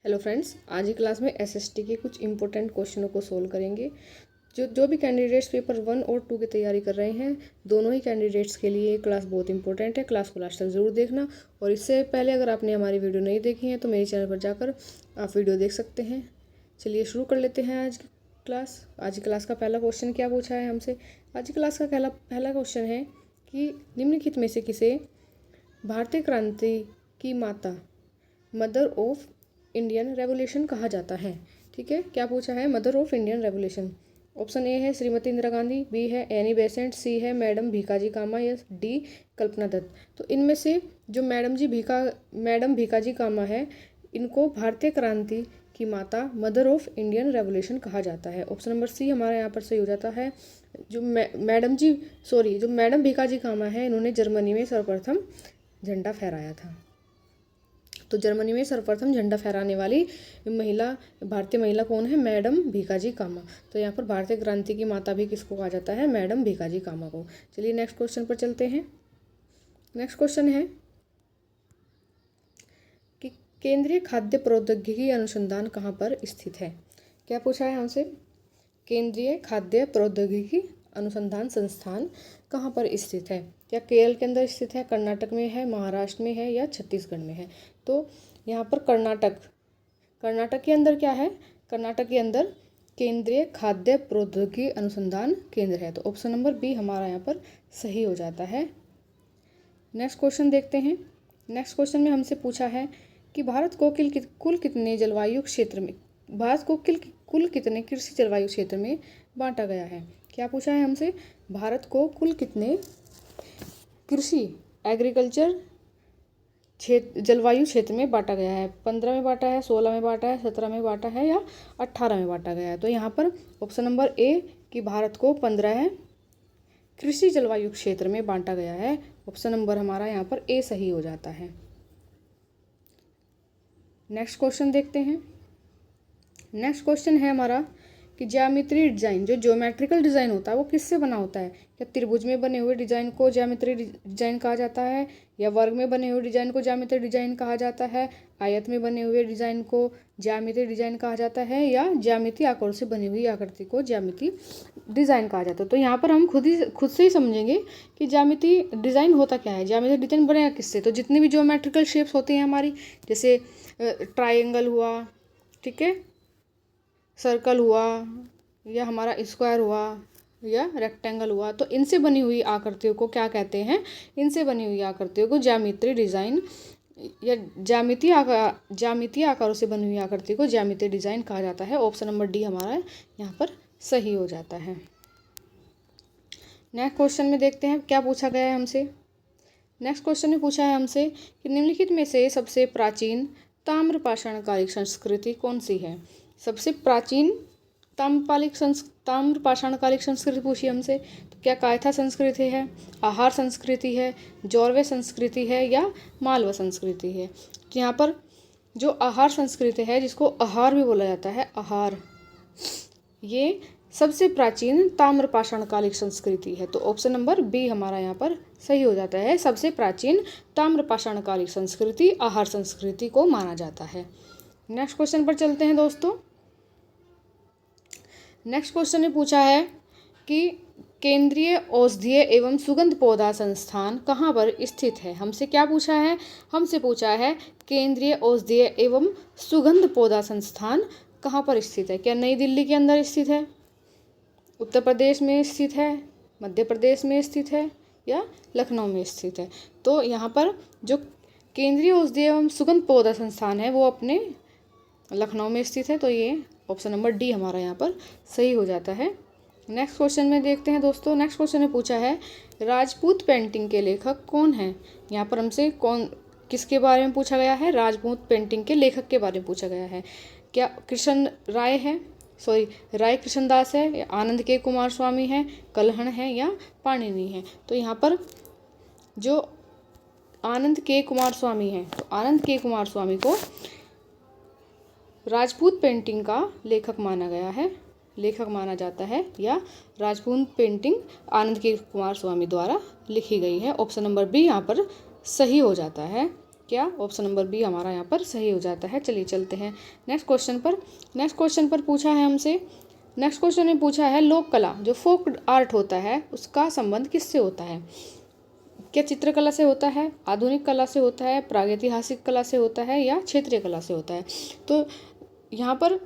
Hello friends, आज की class में एसएसटी के कुछ इंपॉर्टेंट क्वेश्चनों को सोल्व करेंगे। जो भी कैंडिडेट्स पेपर 1 और 2 की तैयारी कर रहे हैं, दोनों ही कैंडिडेट्स के लिए ये क्लास बहुत इंपॉर्टेंट है। क्लास को लास्ट तक ज़रूर देखना। और इससे पहले अगर आपने हमारी वीडियो नहीं देखी है तो मेरे चैनल पर जाकर आप वीडियो देख सकते हैं। चलिए शुरू कर लेते हैं आज की क्लास। आज की क्लास का पहला क्वेश्चन क्या पूछा है हमसे? आज की क्लास का पहला क्वेश्चन है कि निम्नलिखित में से किसे भारतीय क्रांति की माता, मदर ऑफ इंडियन रेवोल्यूशन कहा जाता है? ठीक है, क्या पूछा है? Mother of Indian revolution. Option A है श्रीमती इंदिरा गांधी, बी है एनी बेसेंट, सी है मैडम भीकाजी कामा या डी कल्पना दत्त। तो इनमें से जो मैडम भीकाजी कामा है, इनको भारतीय क्रांति की माता, मदर ऑफ इंडियन रेवोल्यूशन कहा जाता है। ऑप्शन नंबर सी हमारे यहाँ पर सही हो जाता है। जो मैडम भीकाजी कामा है, इन्होंने जर्मनी में सर्वप्रथम झंडा फहराया था। तो जर्मनी में सर्वप्रथम झंडा फहराने वाली भारतीय महिला कौन है? मैडम भीकाजी कामा। तो यहाँ पर भारतीय क्रांति की माता भी किसको कहा जाता है? मैडम भीकाजी कामा को। चलिए नेक्स्ट क्वेश्चन पर चलते हैं। नेक्स्ट क्वेश्चन है कि केंद्रीय खाद्य प्रौद्योगिकी अनुसंधान कहाँ पर स्थित है? क्या पूछा है हमसे? केंद्रीय खाद्य प्रौद्योगिकी अनुसंधान संस्थान कहाँ पर स्थित है? क्या केरल के अंदर स्थित है, कर्नाटक में है, महाराष्ट्र में है या छत्तीसगढ़ में है? तो यहाँ पर कर्नाटक के अंदर क्या है? कर्नाटक के अंदर केंद्रीय खाद्य प्रौद्योगिकी अनुसंधान केंद्र है। तो ऑप्शन नंबर बी हमारा यहाँ पर सही हो जाता है। नेक्स्ट क्वेश्चन देखते हैं। नेक्स्ट क्वेश्चन में हमसे पूछा है कि भारत को कुल कितने जलवायु क्षेत्र में कुल कितने कृषि जलवायु क्षेत्र में बांटा गया है? क्या पूछा है हमसे? भारत को कुल कितने कृषि एग्रीकल्चर जलवायु क्षेत्र में बांटा गया है? 15 में बांटा है, 16 में बांटा है, 17 में बांटा है या 18 में बांटा गया है? तो यहाँ पर ऑप्शन नंबर ए कि भारत को 15 कृषि जलवायु क्षेत्र में बांटा गया है। ऑप्शन नंबर हमारा यहाँ पर ए सही हो जाता है। नेक्स्ट क्वेश्चन देखते हैं। नेक्स्ट क्वेश्चन है हमारा कि ज्यामितीय डिजाइन, जो ज्योमेट्रिकल डिजाइन होता है, वो किससे बना होता है? क्या त्रिभुज में बने हुए डिजाइन को ज्यामितीय डिजाइन कहा जाता है, या वर्ग में बने हुए डिजाइन को ज्यामितीय डिजाइन कहा जाता है, आयत में बने हुए डिजाइन को ज्यामितीय डिजाइन कहा जाता है, या ज्यामितीय आकार से बनी हुई आकृति को ज्यामितीय डिजाइन कहा जाता है? तो यहाँ पर हम खुद से ही समझेंगे कि ज्यामितीय डिजाइन होता क्या है। ज्यामितीय डिजाइन बनेगा किससे? तो जितनी भी ज्योमेट्रिकल शेप्स होती हैं हमारी, जैसे ट्राइंगल हुआ, ठीक है, सर्कल हुआ, या हमारा स्क्वायर हुआ, या रेक्टेंगल हुआ, तो इनसे बनी हुई आकृतियों को क्या कहते हैं? इनसे बनी हुई आकृतियों को ज्यामितीय डिजाइन या ज्यामितीय आकारों से बनी हुई आकृति को ज्यामितीय डिजाइन कहा जाता है। ऑप्शन नंबर डी हमारा यहाँ पर सही हो जाता है। नेक्स्ट क्वेश्चन में देखते हैं क्या पूछा गया है हमसे। नेक्स्ट क्वेश्चन में पूछा है हमसे कि निम्नलिखित में से सबसे प्राचीन ताम्रपाषाणकालिक संस्कृति कौन सी है? सबसे प्राचीन ताम्रपाषाणकालिक संस्कृति पूछी हमसे। तो क्या कायथा संस्कृति है, आहार संस्कृति है, जौरवे संस्कृति है, या मालवा संस्कृति है? तो यहाँ पर जो आहार संस्कृति है, जिसको आहार भी बोला जाता है, आहार, ये सबसे प्राचीन ताम्रपाषाणकालिक संस्कृति है। तो ऑप्शन नंबर बी हमारा यहाँ पर सही हो जाता है। सबसे प्राचीन ताम्रपाषाणकालिक संस्कृति आहार संस्कृति को माना जाता है। नेक्स्ट क्वेश्चन पर चलते हैं दोस्तों। नेक्स्ट क्वेश्चन ने पूछा है कि केंद्रीय औषधीय एवं सुगंध पौधा संस्थान कहाँ पर स्थित है? हमसे क्या पूछा है? हमसे पूछा है केंद्रीय औषधीय एवं सुगंध पौधा संस्थान कहाँ पर स्थित है? क्या नई दिल्ली के अंदर स्थित है, उत्तर प्रदेश में स्थित है, मध्य प्रदेश में स्थित है, या लखनऊ में स्थित है? तो यहाँ पर जो केंद्रीय औषधीय एवं सुगंध पौधा संस्थान है, वो अपने लखनऊ में स्थित है। तो ये ऑप्शन नंबर डी हमारा यहाँ पर सही हो जाता है। नेक्स्ट क्वेश्चन में देखते हैं दोस्तों। नेक्स्ट क्वेश्चन में पूछा है राजपूत पेंटिंग के लेखक कौन है? यहाँ पर हमसे किसके बारे में पूछा गया है? राजपूत पेंटिंग के लेखक के बारे में पूछा गया है। क्या राय कृष्णदास है, या आनंद के कुमार स्वामी है, कलहण है, या पाणिनि है? तो यहाँ पर जो आनंद के कुमार स्वामी है, तो आनंद के कुमार स्वामी को राजपूत पेंटिंग का लेखक माना जाता है, या राजपूत पेंटिंग आनंद के कुमार स्वामी द्वारा लिखी गई है। ऑप्शन नंबर बी यहाँ पर सही हो जाता है। क्या? ऑप्शन नंबर बी हमारा यहाँ पर सही हो जाता है। चलिए चलते हैं नेक्स्ट क्वेश्चन पर। नेक्स्ट क्वेश्चन पर पूछा है हमसे, नेक्स्ट क्वेश्चन में पूछा है लोक कला जो फोक आर्ट होता है उसका संबंध किससे होता है? क्या चित्रकला से होता है, आधुनिक कला से होता है, प्रागैतिहासिक कला से होता है या क्षेत्रीय कला से होता है? तो यहाँ पर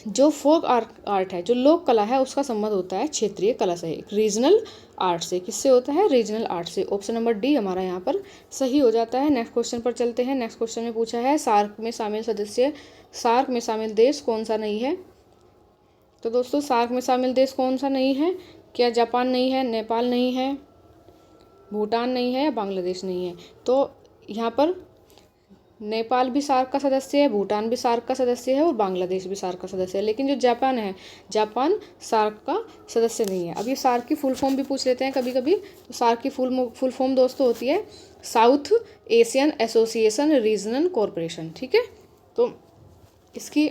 जो फोक आर्ट है, जो लोक कला है, उसका संबंध होता है क्षेत्रीय कला से, रीजनल आर्ट से। किससे होता है? रीजनल आर्ट से। ऑप्शन नंबर डी हमारा यहाँ पर सही हो जाता है। नेक्स्ट क्वेश्चन पर चलते हैं। नेक्स्ट क्वेश्चन में पूछा है सार्क में शामिल देश कौन सा नहीं है? तो दोस्तों सार्क में शामिल देश कौन सा नहीं है? क्या जापान नहीं है, नेपाल नहीं है, भूटान नहीं है या बांग्लादेश नहीं है? तो यहाँ पर नेपाल भी सार्क का सदस्य है, भूटान भी सार्क का सदस्य है और बांग्लादेश भी सार्क का सदस्य है। लेकिन जो जापान है, जापान सार्क का सदस्य नहीं है। अब ये सार्क की फुल फॉर्म भी पूछ लेते हैं कभी कभी। तो सार्क की फुल फॉर्म दोस्तों होती है south Asian association regional corporation. ठीक है, तो इसकी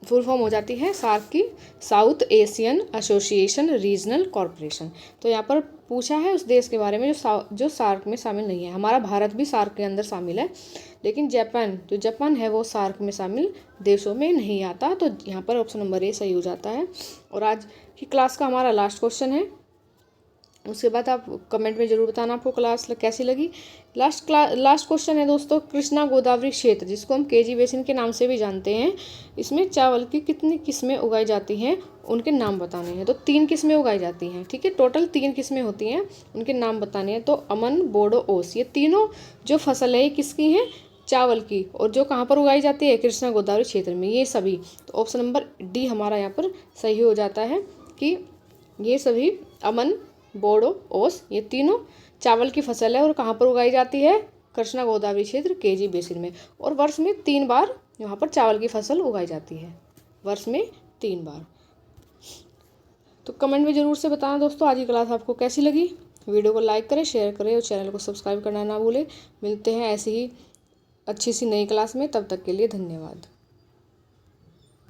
फुल फॉर्म हो जाती है सार्क की south Asian association regional corporation. तो यहाँ पर पूछा है उस देश के बारे में जो सार्क में शामिल नहीं है। हमारा भारत भी सार्क के अंदर शामिल है, लेकिन जापान है वो सार्क में शामिल देशों में नहीं आता। तो यहाँ पर ऑप्शन नंबर ए सही हो जाता है। और आज की क्लास का हमारा लास्ट क्वेश्चन है। उसके बाद आप कमेंट में ज़रूर बताना आपको क्लास कैसी लगी। लास्ट क्वेश्चन है दोस्तों, कृष्णा गोदावरी क्षेत्र जिसको हम केजी बेसिन के नाम से भी जानते हैं, इसमें चावल की कितनी किस्में उगाई जाती हैं, उनके नाम बताने हैं। तो 3 किस्में उगाई जाती हैं। ठीक है, टोटल 3 किस्में होती हैं, उनके नाम बताने हैं। तो अमन, बोडो, ओस, ये तीनों जो फसल है किसकी हैं? चावल की। और जो कहाँ पर उगाई जाती है? कृष्णा गोदावरी क्षेत्र में, ये सभी। तो ऑप्शन नंबर डी हमारा यहाँ पर सही हो जाता है कि ये सभी अमन, बोडो, ओस, ये तीनों चावल की फसल है और कहाँ पर उगाई जाती है? कृष्णा गोदावरी क्षेत्र केजी बेसिन में। और वर्ष में 3 बार यहाँ पर चावल की फसल उगाई जाती है, वर्ष में 3 बार। तो कमेंट में ज़रूर से बताना दोस्तों आज की क्लास आपको कैसी लगी। वीडियो को लाइक करें, शेयर करें और चैनल को सब्सक्राइब करना ना भूलें। मिलते हैं ऐसी ही अच्छी सी नई क्लास में, तब तक के लिए धन्यवाद।